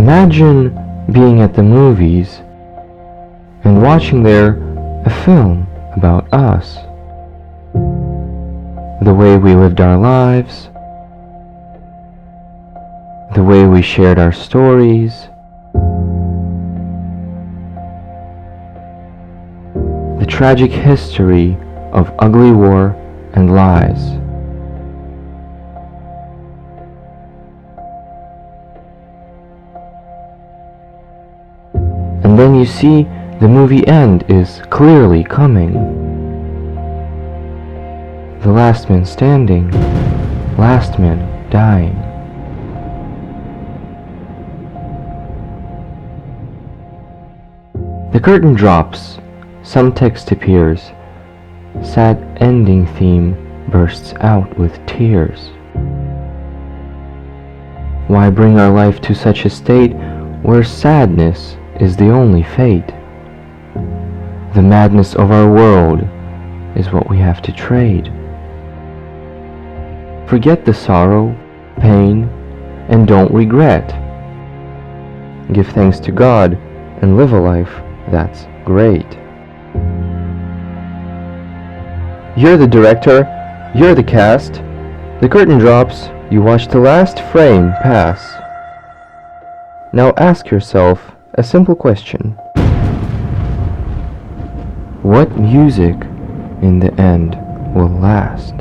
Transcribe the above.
Imagine being at the movies and watching there a film about us. The way we lived our lives, the way we shared our stories, the tragic history of ugly war and lies. And then you see the movie end is clearly coming. The last man standing, last man dying. The curtain drops, some text appears, sad ending theme bursts out with tears. Why bring our life to such a state where sadness is the only fate? The madness of our world is what we have to trade. Forget the sorrow, pain, and don't regret. Give thanks to God and live a life that's great. You're the director, you're the cast. The curtain drops, you watch the last frame pass. Now ask yourself a simple question. What music in the end will last?